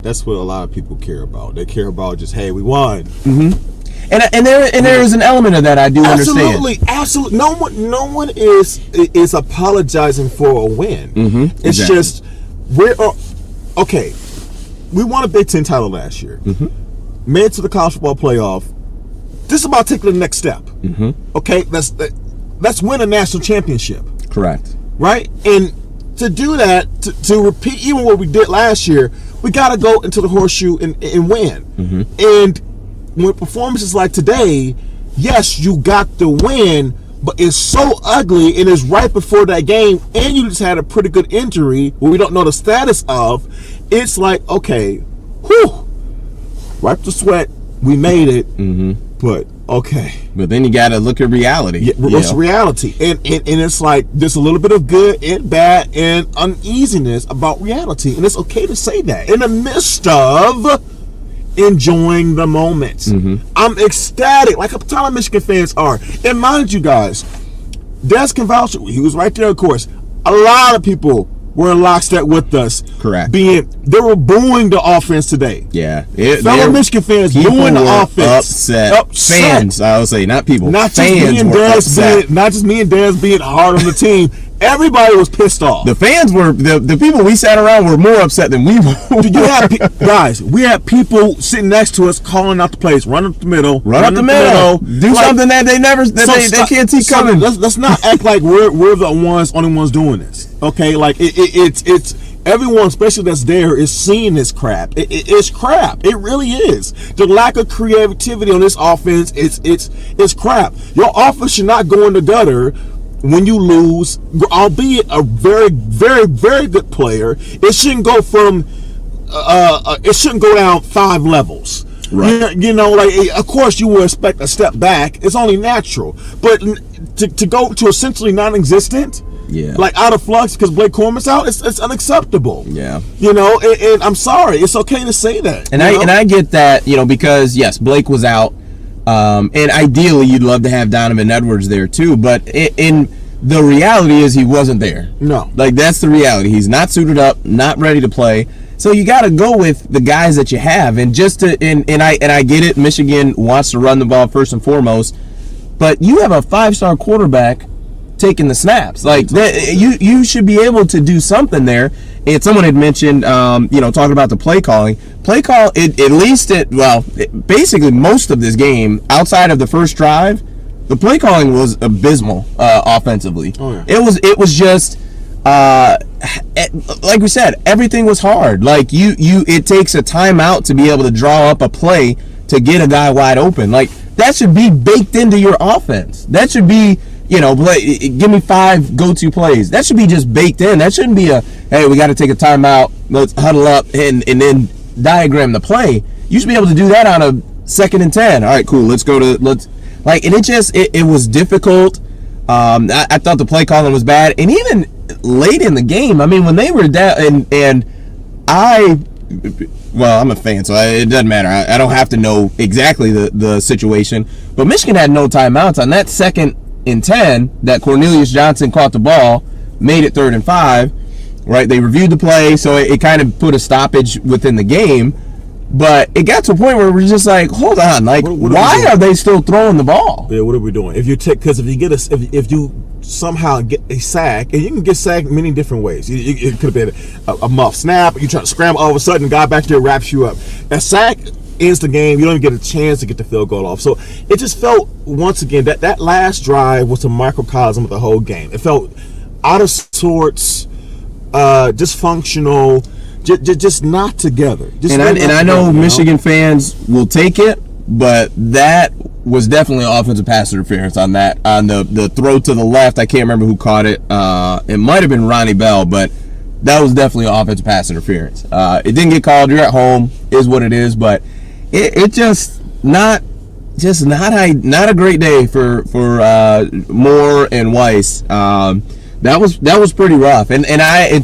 that's what a lot of people care about. They care about just, hey, we won. And there is an element of that I do understand. Absolutely. No one is apologizing for a win. It's just okay. We won a Big Ten title last year. Made it to the college football playoff. This is about taking the next step. Okay, let's win a national championship. Correct. Right? And to do that, to repeat even what we did last year, we got to go into the horseshoe and win. And when performances like today, yes, you got the win, but it's so ugly and it's right before that game, and you just had a pretty good injury where we don't know the status of. It's like, okay, whew, wipe the sweat, we made it, but okay. But then you got to look at reality. Yeah, it's reality, and it's like there's a little bit of good and bad and uneasiness about reality, and it's okay to say that in the midst of enjoying the moments. I'm ecstatic, like a ton of Michigan fans are. And mind you guys, Des can vouch, he was right there, of course. A lot of people were in lockstep with us. Correct. They were booing the offense today. Yeah. Fellow Michigan fans booing the offense. Upset. Fans, I would say, not people. Not fans not just me and Des being hard on the team. Everybody was pissed off. The fans were, the people we sat around were more upset than we were. You have guys, we had people sitting next to us calling out the plays, run up the middle. Do something that they can't see coming. Let's not act like we're the only ones doing this. Okay, like it's everyone, especially that's there, is seeing this crap. It's crap. It really is. The lack of creativity on this offense, it's crap. Your offense should not go in the gutter when you lose, albeit a very, very, very good player. It shouldn't go from it shouldn't go down 5 levels. Right. You know, like, of course you would expect a step back. It's only natural. But to go to essentially non-existent, like out of flux because Blake Corman's out, it's unacceptable. Yeah. You know, and I'm sorry. It's okay to say that. And I get that, you know, because yes, Blake was out. And ideally, you'd love to have Donovan Edwards there too, but in the reality is he wasn't there. No, like that's the reality. He's not suited up, not ready to play. So you got to go with the guys that you have, and I get it. Michigan wants to run the ball first and foremost, but you have a 5-star quarterback taking the snaps. Like that, you should be able to do something there. And someone had mentioned, talking about the play calling. Basically most of this game, outside of the first drive, the play calling was abysmal offensively. Oh, yeah. It was just like we said, everything was hard. Like it takes a timeout to be able to draw up a play to get a guy wide open. Like that should be baked into your offense. That should be, give me 5 go-to plays. That should be just baked in. That shouldn't be hey, we got to take a timeout, let's huddle up and then diagram the play. You should be able to do that on a 2nd and 10. All right, cool. And it was difficult. I thought the play calling was bad. And even late in the game, I mean, when they were down, I'm a fan, so it doesn't matter. I don't have to know exactly the situation. But Michigan had no timeouts on that 2nd and 10 that Cornelius Johnson caught the ball, made it 3rd and 5. Right, they reviewed the play, so it kind of put a stoppage within the game. But it got to a point where we're just like, hold on, like, why are they still throwing the ball? Yeah, what are we doing? If you somehow get a sack, and you can get sacked many different ways. It could have been a muff snap. You try to scramble, all of a sudden, the guy back there wraps you up. A sack ends the game. You don't even get a chance to get the field goal off. So it just felt, once again, that last drive was a microcosm of the whole game. It felt out of sorts, dysfunctional, just not together. I know Michigan fans will take it, but that was definitely offensive pass interference on the throw to the left. I can't remember who caught it. It might have been Ronnie Bell, but that was definitely offensive pass interference. It didn't get called. You're at home, is what it is, but it just not a great day for Moore and Weiss. That was pretty rough, and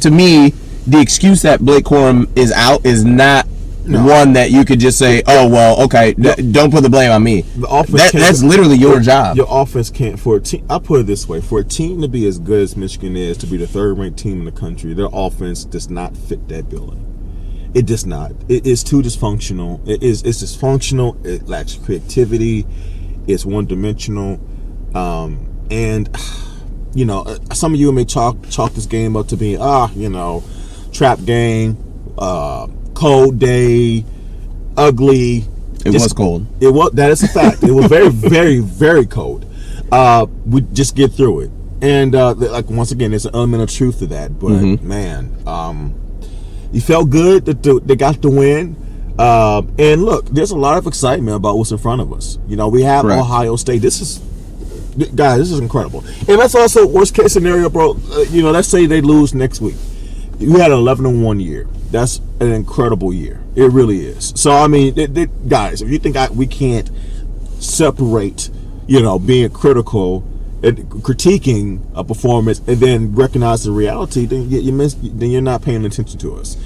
to me, the excuse that Blake Corum is out is not one that you could just say, oh well, okay, don't put the blame on me. That's literally your job. Your offense can't, for a team. I'll put it this way: for a team to be as good as Michigan is, to be the 3rd-ranked team in the country, their offense does not fit that billing. It does not. It is too dysfunctional. It's dysfunctional. It lacks creativity. It's one dimensional. And you know, some of you may chalk this game up to being trap game, cold day, ugly. It was cold. It was. That is a fact. It was very, very, very cold. We just get through it, and like once again, there's an element of truth to that. But man, you felt good that they got the win. And look, there's a lot of excitement about what's in front of us. You know, we have Correct. Ohio State. This is incredible. And that's also worst case scenario, bro. Let's say they lose next week. You had an 11-1 year. That's an incredible year. It really is. So I mean, guys, if you think we can't separate, being critical and critiquing a performance and then recognize the reality, then you're not paying attention to us.